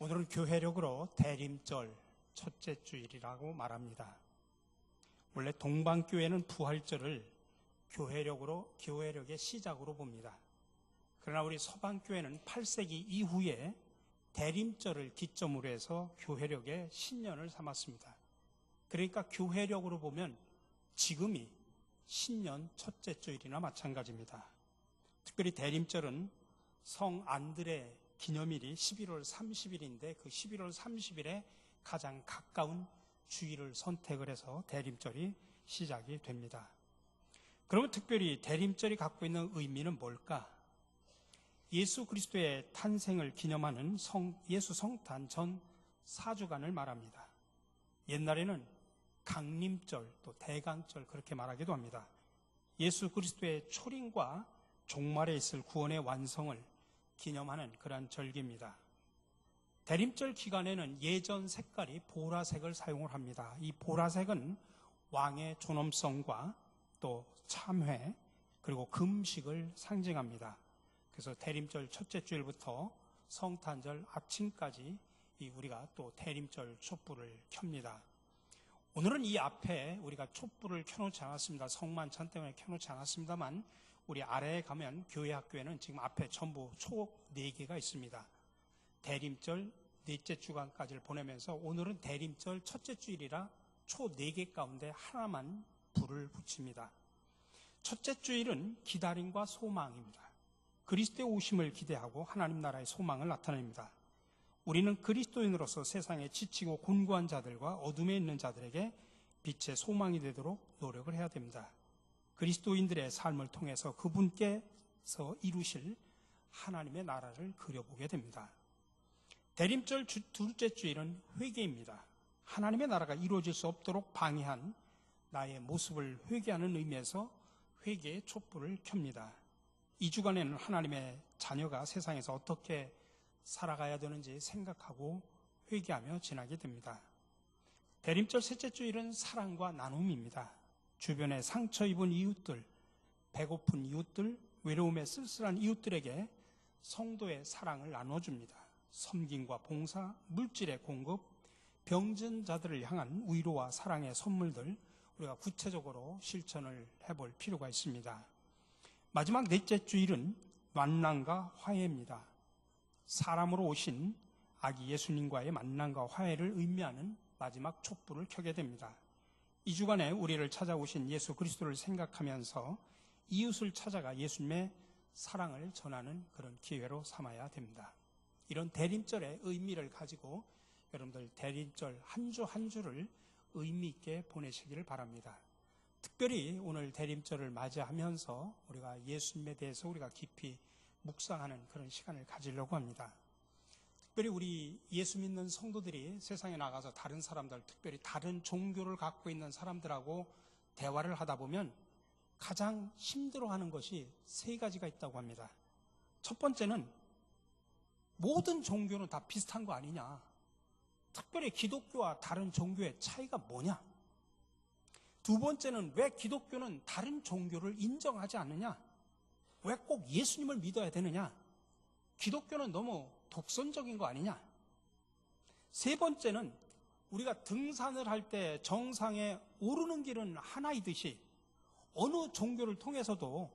오늘은 교회력으로 대림절 첫째 주일이라고 말합니다. 원래 동방교회는 부활절을 교회력의 시작으로 봅니다. 그러나 우리 서방교회는 8세기 이후에 대림절을 기점으로 해서 교회력의 신년을 삼았습니다. 그러니까 교회력으로 보면 지금이 신년 첫째 주일이나 마찬가지입니다. 특별히 대림절은 성 안드레 기념일이 11월 30일인데 그 11월 30일에 가장 가까운 주일을 선택을 해서 대림절이 시작이 됩니다. 그러면 특별히 대림절이 갖고 있는 의미는 뭘까? 예수 그리스도의 탄생을 기념하는 예수 성탄 전 4주간을 말합니다. 옛날에는 강림절 또 대강절 그렇게 말하기도 합니다. 예수 그리스도의 초림과 종말에 있을 구원의 완성을 기념하는 그러한 절기입니다. 대림절 기간에는 예전 색깔이 보라색을 사용을 합니다. 이 보라색은 왕의 존엄성과 또 참회 그리고 금식을 상징합니다. 그래서 대림절 첫째 주일부터 성탄절 아침까지 우리가 또 대림절 촛불을 켭니다. 오늘은 이 앞에 우리가 촛불을 켜놓지 않았습니다. 성만찬 때문에 켜놓지 않았습니다만 우리 아래에 가면 교회 학교에는 지금 앞에 전부 초 4개가 있습니다. 대림절 넷째 주간까지를 보내면서 오늘은 대림절 첫째 주일이라 초 4개 가운데 하나만 불을 붙입니다. 첫째 주일은 기다림과 소망입니다. 그리스도의 오심을 기대하고 하나님 나라의 소망을 나타냅니다. 우리는 그리스도인으로서 세상에 지치고 곤고한 자들과 어둠에 있는 자들에게 빛의 소망이 되도록 노력을 해야 됩니다. 그리스도인들의 삶을 통해서 그분께서 이루실 하나님의 나라를 그려보게 됩니다. 대림절 둘째 주일은 회개입니다. 하나님의 나라가 이루어질 수 없도록 방해한 나의 모습을 회개하는 의미에서 회개의 촛불을 켭니다. 이 주간에는 하나님의 자녀가 세상에서 어떻게 살아가야 되는지 생각하고 회개하며 지나게 됩니다. 대림절 셋째 주일은 사랑과 나눔입니다. 주변에 상처 입은 이웃들, 배고픈 이웃들, 외로움에 쓸쓸한 이웃들에게 성도의 사랑을 나눠줍니다. 섬김과 봉사, 물질의 공급, 병든 자들을 향한 위로와 사랑의 선물들 우리가 구체적으로 실천을 해볼 필요가 있습니다. 마지막 넷째 주일은 만남과 화해입니다. 사람으로 오신 아기 예수님과의 만남과 화해를 의미하는 마지막 촛불을 켜게 됩니다. 이 주간에 우리를 찾아오신 예수 그리스도를 생각하면서 이웃을 찾아가 예수님의 사랑을 전하는 그런 기회로 삼아야 됩니다. 이런 대림절의 의미를 가지고 여러분들 대림절 한 주 한 주를 의미 있게 보내시기를 바랍니다. 특별히 오늘 대림절을 맞이하면서 우리가 예수님에 대해서 우리가 깊이 묵상하는 그런 시간을 가지려고 합니다. 특별히 우리 예수 믿는 성도들이 세상에 나가서 다른 사람들, 특별히 다른 종교를 갖고 있는 사람들하고 대화를 하다 보면 가장 힘들어하는 것이 3가지가 있다고 합니다. 첫 번째는 모든 종교는 다 비슷한 거 아니냐? 특별히 기독교와 다른 종교의 차이가 뭐냐? 두 번째는 왜 기독교는 다른 종교를 인정하지 않느냐? 왜 꼭 예수님을 믿어야 되느냐? 기독교는 너무 독선적인 거 아니냐? 세 번째는 우리가 등산을 할 때 정상에 오르는 길은 하나이듯이 어느 종교를 통해서도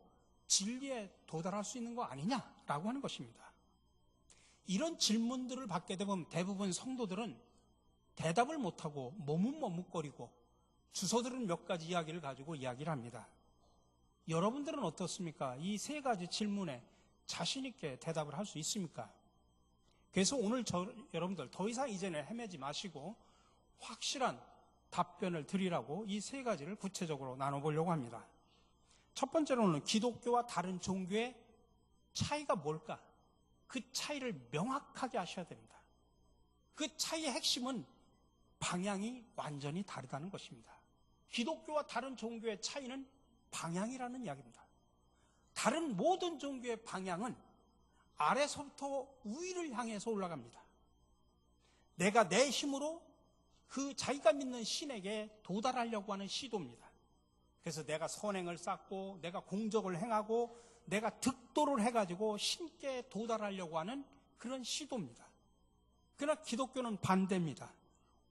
진리에 도달할 수 있는 거 아니냐라고 하는 것입니다. 이런 질문들을 받게 되면 대부분 성도들은 대답을 못하고 머뭇머뭇거리고 주워들은 몇 가지 이야기를 가지고 이야기를 합니다. 여러분들은 어떻습니까? 이 3가지 질문에 자신 있게 대답을 할 수 있습니까? 그래서 오늘 여러분들 더 이상 이제는 헤매지 마시고 확실한 답변을 드리라고 이 3가지를 구체적으로 나눠보려고 합니다. 첫 번째로는 기독교와 다른 종교의 차이가 뭘까? 그 차이를 명확하게 하셔야 됩니다. 그 차이의 핵심은 방향이 완전히 다르다는 것입니다. 기독교와 다른 종교의 차이는 방향이라는 이야기입니다. 다른 모든 종교의 방향은 아래서부터 위를 향해서 올라갑니다. 내가 내 힘으로 그 자기가 믿는 신에게 도달하려고 하는 시도입니다. 그래서 내가 선행을 쌓고 내가 공적을 행하고 내가 득도를 해가지고 신께 도달하려고 하는 그런 시도입니다. 그러나 기독교는 반대입니다.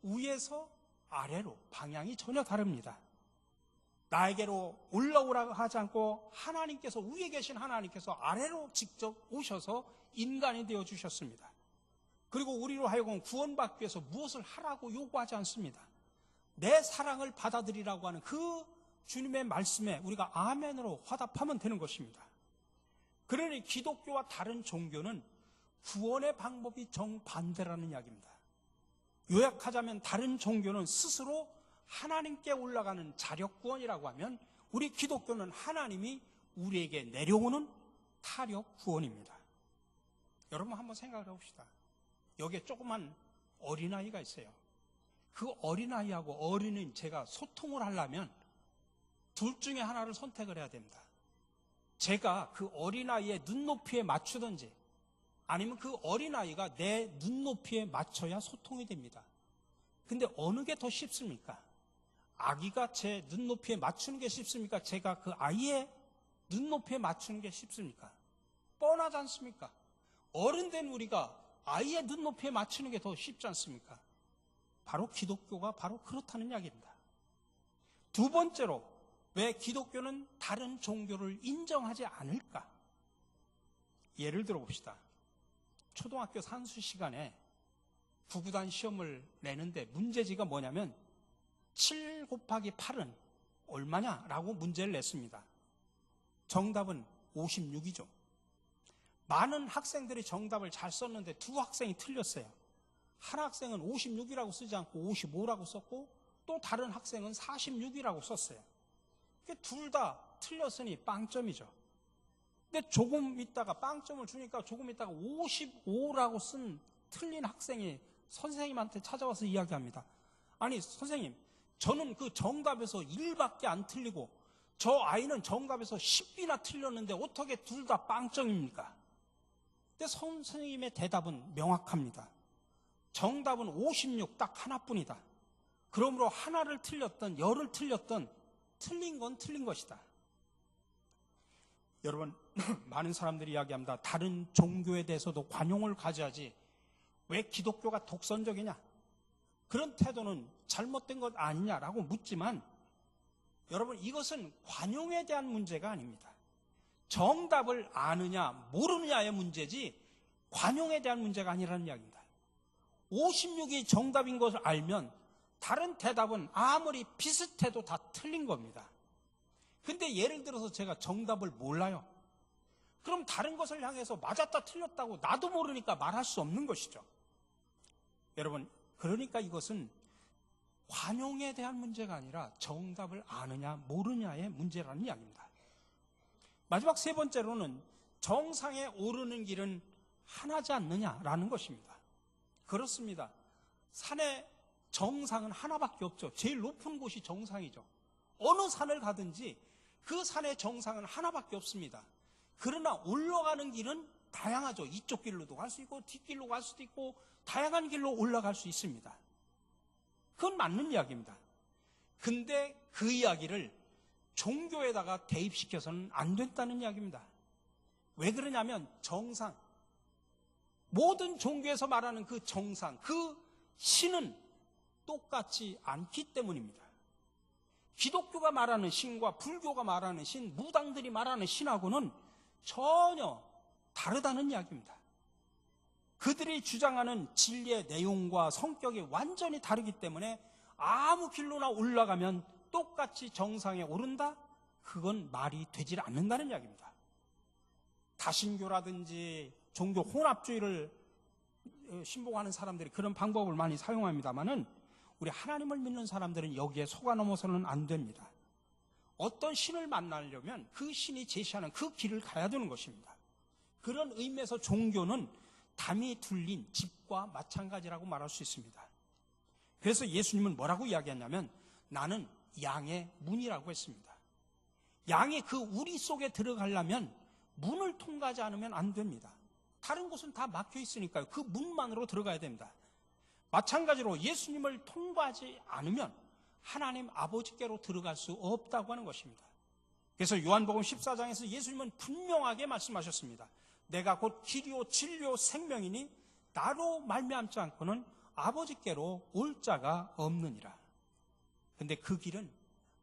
위에서 아래로 방향이 전혀 다릅니다. 나에게로 올라오라고 하지 않고 하나님께서, 위에 계신 하나님께서 아래로 직접 오셔서 인간이 되어 주셨습니다. 그리고 우리로 하여금 구원받기 위해서 무엇을 하라고 요구하지 않습니다. 내 사랑을 받아들이라고 하는 그 주님의 말씀에 우리가 아멘으로 화답하면 되는 것입니다. 그러니 기독교와 다른 종교는 구원의 방법이 정반대라는 이야기입니다. 요약하자면 다른 종교는 스스로 하나님께 올라가는 자력 구원이라고 하면, 우리 기독교는 하나님이 우리에게 내려오는 타력 구원입니다. 여러분 한번 생각을 해봅시다. 여기에 조그만 어린아이가 있어요. 그 어린아이하고 어른인 제가 소통을 하려면 둘 중에 하나를 선택을 해야 됩니다. 제가 그 어린아이의 눈높이에 맞추든지, 아니면 그 어린아이가 내 눈높이에 맞춰야 소통이 됩니다. 근데 어느 게 더 쉽습니까? 아기가 제 눈높이에 맞추는 게 쉽습니까? 제가 그 아이의 눈높이에 맞추는 게 쉽습니까? 뻔하지 않습니까? 어른 된 우리가 아이의 눈높이에 맞추는 게 더 쉽지 않습니까? 바로 기독교가 바로 그렇다는 이야기입니다. 두 번째로, 왜 기독교는 다른 종교를 인정하지 않을까? 예를 들어 봅시다. 초등학교 산수 시간에 구구단 시험을 내는데 문제지가 뭐냐면 7 곱하기 8은 얼마냐라고 문제를 냈습니다. 정답은 56이죠. 많은 학생들이 정답을 잘 썼는데 두 학생이 틀렸어요. 한 학생은 56이라고 쓰지 않고 55라고 썼고, 또 다른 학생은 46이라고 썼어요. 둘 다 틀렸으니 빵점이죠. 근데 조금 있다가 빵점을 주니까 조금 있다가 55라고 쓴 틀린 학생이 선생님한테 찾아와서 이야기합니다. 아니 선생님, 저는 그 정답에서 1밖에 안 틀리고 저 아이는 정답에서 10이나 틀렸는데 어떻게 둘 다 빵점입니까? 근데 선생님의 대답은 명확합니다. 정답은 56 딱 하나뿐이다. 그러므로 하나를 틀렸던 열을 틀렸던 틀린 건 틀린 것이다. 여러분, 많은 사람들이 이야기합니다. 다른 종교에 대해서도 관용을 가져야지, 왜 기독교가 독선적이냐, 그런 태도는 잘못된 것 아니냐라고 묻지만, 여러분, 이것은 관용에 대한 문제가 아닙니다. 정답을 아느냐 모르느냐의 문제지 관용에 대한 문제가 아니라는 이야기입니다. 56이 정답인 것을 알면 다른 대답은 아무리 비슷해도 다 틀린 겁니다. 근데 예를 들어서 제가 정답을 몰라요. 그럼 다른 것을 향해서 맞았다 틀렸다고 나도 모르니까 말할 수 없는 것이죠. 여러분, 그러니까 이것은 관용에 대한 문제가 아니라 정답을 아느냐 모르느냐의 문제라는 이야기입니다. 마지막 세 번째로는 정상에 오르는 길은 하나지 않느냐라는 것입니다. 그렇습니다. 산의 정상은 하나밖에 없죠. 제일 높은 곳이 정상이죠. 어느 산을 가든지 그 산의 정상은 하나밖에 없습니다. 그러나 올라가는 길은 다양하죠. 이쪽 길로도 갈 수 있고 뒷길로 갈 수도 있고 다양한 길로 올라갈 수 있습니다. 그건 맞는 이야기입니다. 근데 그 이야기를 종교에다가 대입시켜서는 안 된다는 이야기입니다. 왜 그러냐면 정상, 모든 종교에서 말하는 그 정상, 그 신은 똑같지 않기 때문입니다. 기독교가 말하는 신과 불교가 말하는 신, 무당들이 말하는 신하고는 전혀 다르다는 이야기입니다. 그들이 주장하는 진리의 내용과 성격이 완전히 다르기 때문에 아무 길로나 올라가면 똑같이 정상에 오른다? 그건 말이 되질 않는다는 이야기입니다. 다신교라든지 종교 혼합주의를 신봉하는 사람들이 그런 방법을 많이 사용합니다만은 우리 하나님을 믿는 사람들은 여기에 속아 넘어서는 안 됩니다. 어떤 신을 만나려면 그 신이 제시하는 그 길을 가야 되는 것입니다. 그런 의미에서 종교는 담이 둘린 집과 마찬가지라고 말할 수 있습니다. 그래서 예수님은 뭐라고 이야기했냐면 나는 양의 문이라고 했습니다. 양이 그 우리 속에 들어가려면 문을 통과하지 않으면 안 됩니다. 다른 곳은 다 막혀 있으니까요. 그 문만으로 들어가야 됩니다. 마찬가지로 예수님을 통과하지 않으면 하나님 아버지께로 들어갈 수 없다고 하는 것입니다. 그래서 요한복음 14장에서 예수님은 분명하게 말씀하셨습니다. 내가 곧 길이요 진리요 생명이니 나로 말미암지 않고는 아버지께로 올 자가 없느니라. 근데 그 길은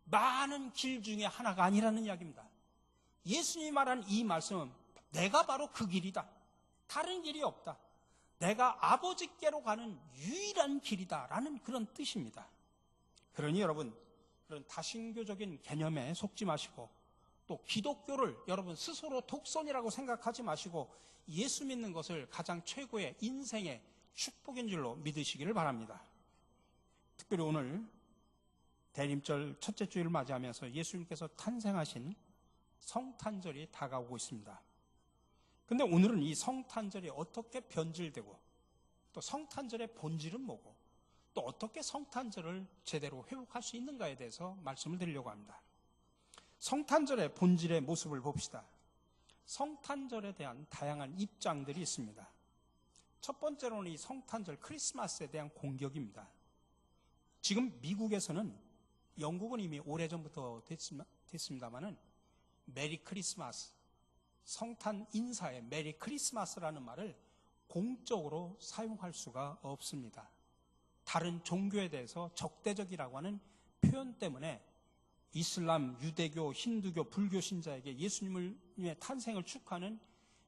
많은 길 중에 하나가 아니라는 이야기입니다. 예수님이 말한 이 말씀은 내가 바로 그 길이다. 다른 길이 없다. 내가 아버지께로 가는 유일한 길이다라는 그런 뜻입니다. 그러니 여러분, 그런 다신교적인 개념에 속지 마시고 또 기독교를 여러분 스스로 독선이라고 생각하지 마시고 예수 믿는 것을 가장 최고의 인생의 축복인 줄로 믿으시기를 바랍니다. 특별히 오늘 대림절 첫째 주일을 맞이하면서 예수님께서 탄생하신 성탄절이 다가오고 있습니다. 근데 오늘은 이 성탄절이 어떻게 변질되고 또 성탄절의 본질은 뭐고 또 어떻게 성탄절을 제대로 회복할 수 있는가에 대해서 말씀을 드리려고 합니다. 성탄절의 본질의 모습을 봅시다. 성탄절에 대한 다양한 입장들이 있습니다. 첫 번째로는 이 성탄절 크리스마스에 대한 공격입니다. 지금 미국에서는 영국은 이미 오래전부터 됐습니다만은 메리 크리스마스, 성탄 인사에 메리 크리스마스라는 말을 공적으로 사용할 수가 없습니다. 다른 종교에 대해서 적대적이라고 하는 표현 때문에 이슬람, 유대교, 힌두교, 불교 신자에게 예수님의 탄생을 축하하는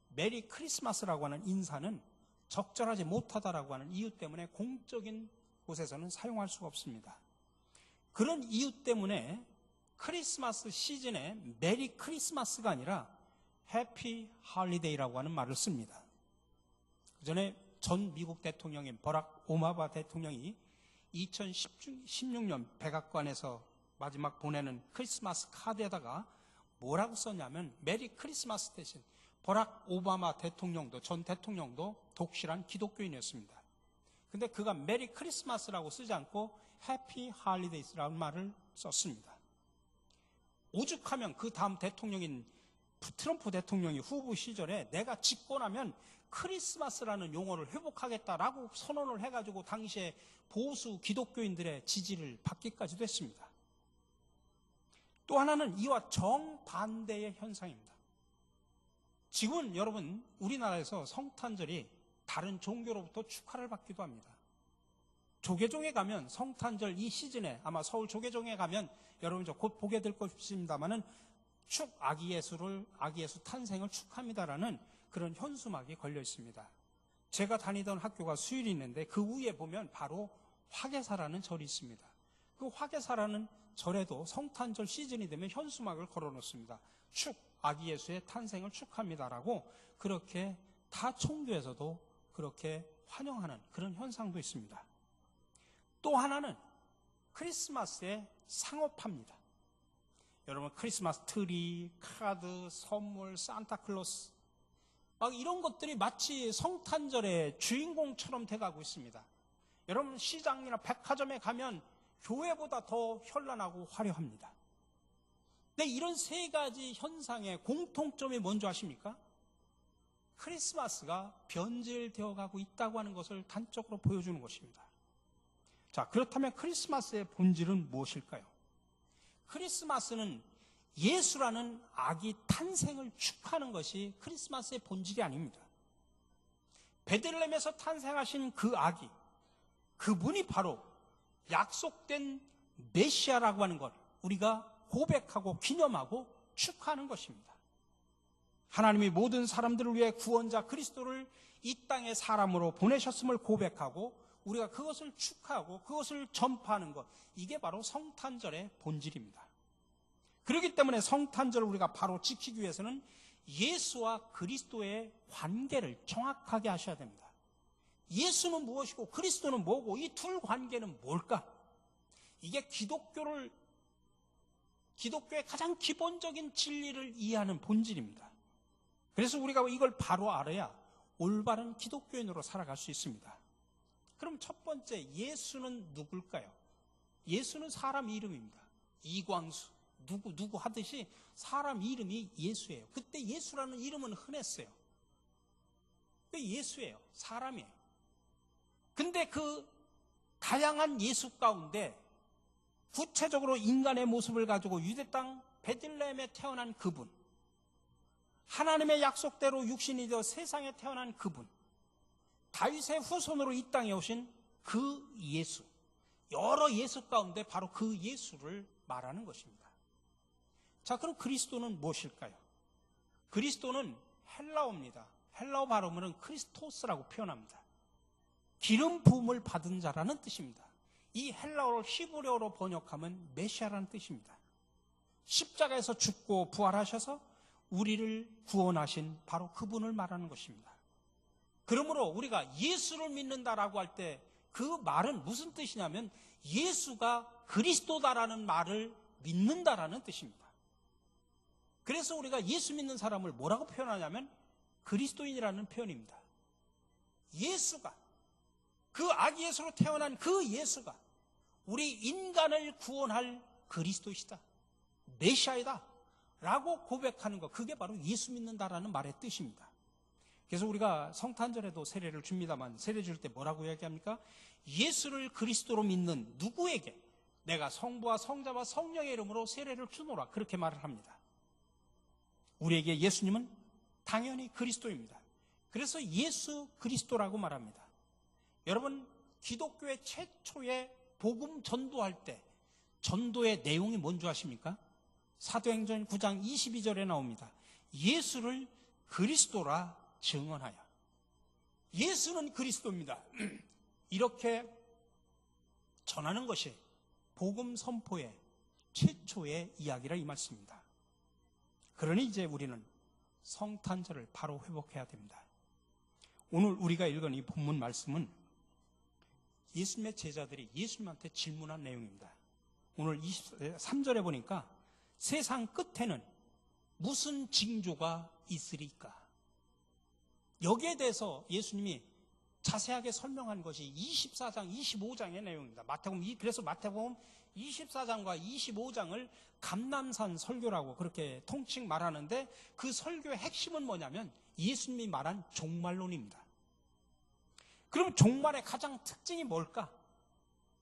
메리 크리스마스라고 하는 인사는 적절하지 못하다라고 하는 이유 때문에 공적인 곳에서는 사용할 수가 없습니다. 그런 이유 때문에 크리스마스 시즌에 메리 크리스마스가 아니라 해피 할리데이라고 하는 말을 씁니다. 그 전에 전 미국 대통령인 버락 오바마 대통령이 2016년 백악관에서 마지막 보내는 크리스마스 카드에다가 뭐라고 썼냐면 메리 크리스마스 대신 버락 오바마 대통령도 전 대통령도 독실한 기독교인이었습니다. 근데 그가 메리 크리스마스라고 쓰지 않고 해피 할리데이스라는 말을 썼습니다. 오죽하면 그 다음 대통령인 트럼프 대통령이 후보 시절에 내가 집권하면 크리스마스라는 용어를 회복하겠다라고 선언을 해가지고 당시에 보수 기독교인들의 지지를 받기까지도 했습니다. 또 하나는 이와 정반대의 현상입니다. 지금은 여러분 우리나라에서 성탄절이 다른 종교로부터 축하를 받기도 합니다. 조계종에 가면 성탄절 이 시즌에 아마 서울 조계종에 가면 여러분 저 곧 보게 될 것입니다만은 아기 예수 탄생을 축하합니다라는 그런 현수막이 걸려 있습니다. 제가 다니던 학교가 수일이 있는데 그 위에 보면 바로 화계사라는 절이 있습니다. 그 화계사라는 절에도 성탄절 시즌이 되면 현수막을 걸어 놓습니다. 아기 예수의 탄생을 축하합니다라고 그렇게 타 총교에서도 그렇게 환영하는 그런 현상도 있습니다. 또 하나는 크리스마스에 상업합니다. 여러분 크리스마스 트리, 카드, 선물, 산타클로스 막 이런 것들이 마치 성탄절의 주인공처럼 돼가고 있습니다. 여러분 시장이나 백화점에 가면 교회보다 더 현란하고 화려합니다. 근데 이런 세 가지 현상의 공통점이 뭔지 아십니까? 크리스마스가 변질되어 가고 있다고 하는 것을 단적으로 보여주는 것입니다. 자, 그렇다면 크리스마스의 본질은 무엇일까요? 크리스마스는 예수라는 아기 탄생을 축하하는 것이 크리스마스의 본질이 아닙니다. 베들레헴에서 탄생하신 그 아기, 그분이 바로 약속된 메시아라고 하는 것 우리가 고백하고 기념하고 축하하는 것입니다. 하나님이 모든 사람들을 위해 구원자 그리스도를 이 땅에 사람으로 보내셨음을 고백하고 우리가 그것을 축하하고 그것을 전파하는 것, 이게 바로 성탄절의 본질입니다. 그렇기 때문에 성탄절을 우리가 바로 지키기 위해서는 예수와 그리스도의 관계를 정확하게 하셔야 됩니다. 예수는 무엇이고 그리스도는 뭐고 이 둘 관계는 뭘까? 이게 기독교의 가장 기본적인 진리를 이해하는 본질입니다. 그래서 우리가 이걸 바로 알아야 올바른 기독교인으로 살아갈 수 있습니다. 그럼 첫 번째, 예수는 누굴까요? 예수는 사람 이름입니다. 이광수, 누구 하듯이 사람 이름이 예수예요. 그때 예수라는 이름은 흔했어요. 예수예요. 사람이에요. 근데 그 다양한 예수 가운데 구체적으로 인간의 모습을 가지고 유대 땅 베들레헴에 태어난 그분, 하나님의 약속대로 육신이 되어 세상에 태어난 그분, 다윗의 후손으로 이 땅에 오신 그 예수, 여러 예수 가운데 바로 그 예수를 말하는 것입니다. 자, 그럼 그리스도는 무엇일까요? 그리스도는 헬라어입니다. 헬라어 발음으로는 크리스토스라고 표현합니다. 기름 부음을 받은 자라는 뜻입니다. 이 헬라어를 히브리어로 번역하면 메시아라는 뜻입니다. 십자가에서 죽고 부활하셔서 우리를 구원하신 바로 그분을 말하는 것입니다. 그러므로 우리가 예수를 믿는다라고 할 때 그 말은 무슨 뜻이냐면 예수가 그리스도다라는 말을 믿는다라는 뜻입니다. 그래서 우리가 예수 믿는 사람을 뭐라고 표현하냐면 그리스도인이라는 표현입니다. 예수가, 그 아기 예수로 태어난 그 예수가 우리 인간을 구원할 그리스도이시다, 메시아이다 라고 고백하는 것, 그게 바로 예수 믿는다라는 말의 뜻입니다. 그래서 우리가 성탄절에도 세례를 줍니다만 세례 줄 때 뭐라고 이야기합니까? 예수를 그리스도로 믿는 누구에게 내가 성부와 성자와 성령의 이름으로 세례를 주노라, 그렇게 말을 합니다. 우리에게 예수님은 당연히 그리스도입니다. 그래서 예수 그리스도라고 말합니다. 여러분, 기독교의 최초의 복음 전도할 때 전도의 내용이 뭔지 아십니까? 사도행전 9장 22절에 나옵니다. 예수를 그리스도라 증언하여. 예수는 그리스도입니다. 이렇게 전하는 것이 복음 선포의 최초의 이야기라 이 말씀입니다. 그러니 이제 우리는 성탄절을 바로 회복해야 됩니다. 오늘 우리가 읽은 이 본문 말씀은 예수님의 제자들이 예수님한테 질문한 내용입니다. 오늘 23절에 보니까 세상 끝에는 무슨 징조가 있으리까? 여기에 대해서 예수님이 자세하게 설명한 것이 24장, 25장의 내용입니다. 그래서 마태복음 24장과 25장을 감람산 설교라고 그렇게 통칭 말하는데 그 설교의 핵심은 뭐냐면 예수님이 말한 종말론입니다. 그럼 종말의 가장 특징이 뭘까?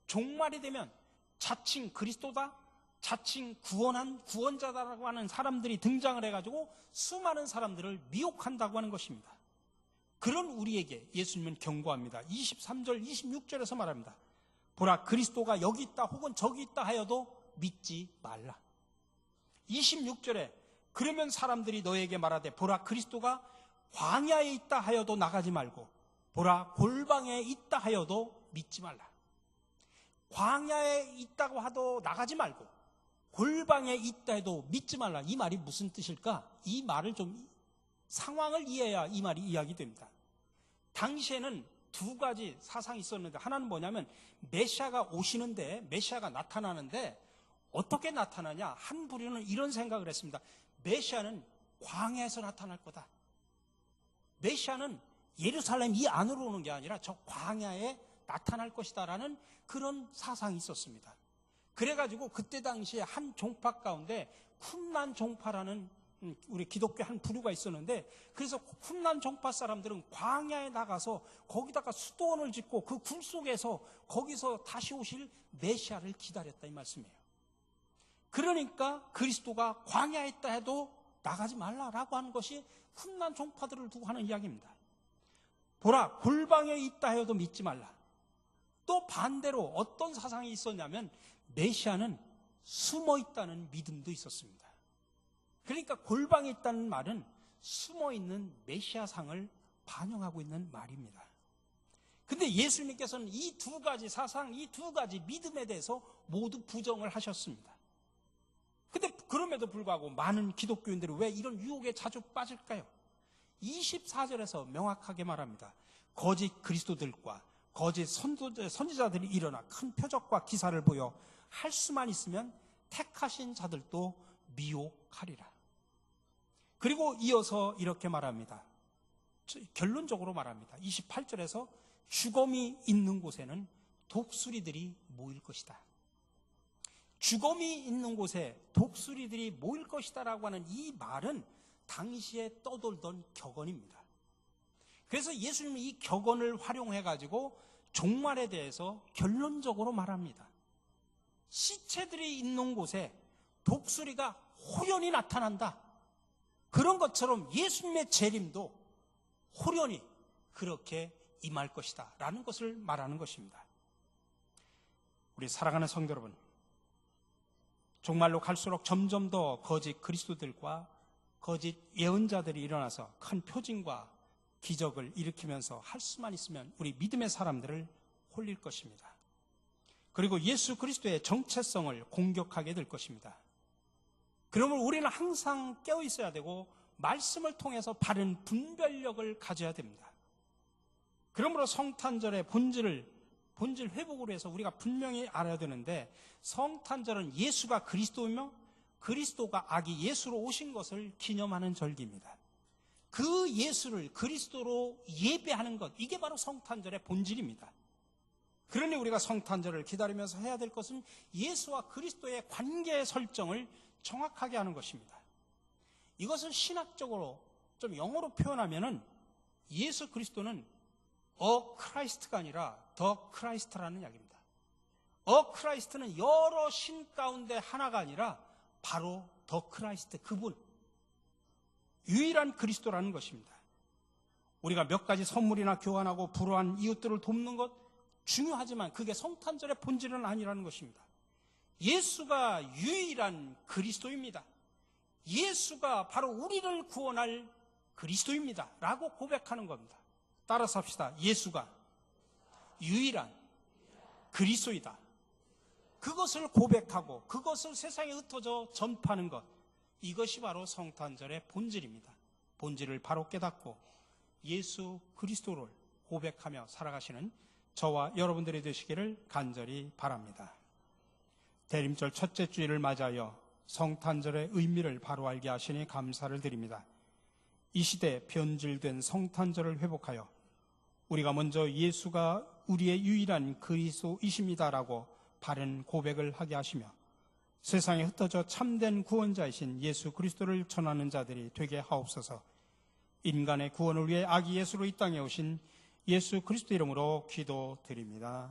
종말이 되면 자칭 그리스도다, 자칭 구원자다라고 하는 사람들이 등장을 해가지고 수많은 사람들을 미혹한다고 하는 것입니다. 그런 우리에게 예수님은 경고합니다. 23절, 26절에서 말합니다. 보라, 그리스도가 여기 있다 혹은 저기 있다 하여도 믿지 말라. 26절에 그러면 사람들이 너에게 말하되 보라, 그리스도가 광야에 있다 하여도 나가지 말고 보라, 골방에 있다 하여도 믿지 말라. 광야에 있다고 하도 나가지 말고 골방에 있다 해도 믿지 말라. 이 말이 무슨 뜻일까? 이 말을 좀 상황을 이해해야 이 말이 이야기됩니다. 당시에는 두 가지 사상이 있었는데 하나는 뭐냐면 메시아가 오시는데, 메시아가 나타나는데 어떻게 나타나냐? 한 부류는 이런 생각을 했습니다. 메시아는 광야에서 나타날 거다. 메시아는 예루살렘 이 안으로 오는 게 아니라 저 광야에 나타날 것이다라는 그런 사상이 있었습니다. 그래가지고 그때 당시에 한 종파 가운데 쿰란 종파라는 우리 기독교 한 부류가 있었는데, 그래서 쿰란 종파 사람들은 광야에 나가서 거기다가 수도원을 짓고 그 굴 속에서 거기서 다시 오실 메시아를 기다렸다 이 말씀이에요. 그러니까 그리스도가 광야에 있다 해도 나가지 말라라고 하는 것이 쿰란 종파들을 두고 하는 이야기입니다. 보라, 골방에 있다 해도 믿지 말라. 또 반대로 어떤 사상이 있었냐면 메시아는 숨어 있다는 믿음도 있었습니다. 그러니까 골방에 있다는 말은 숨어있는 메시아상을 반영하고 있는 말입니다. 근데 예수님께서는 이 두 가지 사상, 이 두 가지 믿음에 대해서 모두 부정을 하셨습니다. 근데 그럼에도 불구하고 많은 기독교인들이 왜 이런 유혹에 자주 빠질까요? 24절에서 명확하게 말합니다. 거짓 그리스도들과 거짓 선지자들이 일어나 큰 표적과 기사를 보여 할 수만 있으면 택하신 자들도 미혹하리라. 그리고 이어서 이렇게 말합니다. 결론적으로 말합니다. 28절에서 주검이 있는 곳에는 독수리들이 모일 것이다. 주검이 있는 곳에 독수리들이 모일 것이다 라고 하는 이 말은 당시에 떠돌던 격언입니다. 그래서 예수님은 이 격언을 활용해가지고 종말에 대해서 결론적으로 말합니다. 시체들이 있는 곳에 독수리가 호련히 나타난다. 그런 것처럼 예수님의 재림도 호련히 그렇게 임할 것이다 라는 것을 말하는 것입니다. 우리 사랑하는 성도 여러분, 정말로 갈수록 점점 더 거짓 그리스도들과 거짓 예언자들이 일어나서 큰 표징과 기적을 일으키면서 할 수만 있으면 우리 믿음의 사람들을 홀릴 것입니다. 그리고 예수 그리스도의 정체성을 공격하게 될 것입니다. 그러므로 우리는 항상 깨어 있어야 되고 말씀을 통해서 바른 분별력을 가져야 됩니다. 그러므로 성탄절의 본질 회복으로 해서 우리가 분명히 알아야 되는데, 성탄절은 예수가 그리스도이며 그리스도가 아기 예수로 오신 것을 기념하는 절기입니다. 그 예수를 그리스도로 예배하는 것, 이게 바로 성탄절의 본질입니다. 그러니 우리가 성탄절을 기다리면서 해야 될 것은 예수와 그리스도의 관계 설정을 정확하게 하는 것입니다. 이것을 신학적으로 좀 영어로 표현하면은 예수 그리스도는 크라이스트가 아니라 더 크라이스트라는 이야기입니다. 크라이스트는 여러 신 가운데 하나가 아니라 바로 더 크라이스트, 그분, 유일한 그리스도라는 것입니다. 우리가 몇 가지 선물이나 교환하고 불우한 이웃들을 돕는 것 중요하지만 그게 성탄절의 본질은 아니라는 것입니다. 예수가 유일한 그리스도입니다. 예수가 바로 우리를 구원할 그리스도입니다 라고 고백하는 겁니다. 따라서 합시다. 예수가 유일한 그리스도이다. 그것을 고백하고 그것을 세상에 흩어져 전파하는 것, 이것이 바로 성탄절의 본질입니다. 본질을 바로 깨닫고 예수 그리스도를 고백하며 살아가시는 저와 여러분들이 되시기를 간절히 바랍니다. 대림절 첫째 주일을 맞이하여 성탄절의 의미를 바로 알게 하시니 감사를 드립니다. 이 시대 변질된 성탄절을 회복하여 우리가 먼저 예수가 우리의 유일한 그리스도이십니다라고 바른 고백을 하게 하시며 세상에 흩어져 참된 구원자이신 예수 그리스도를 전하는 자들이 되게 하옵소서. 인간의 구원을 위해 아기 예수로 이 땅에 오신 예수 그리스도 이름으로 기도드립니다.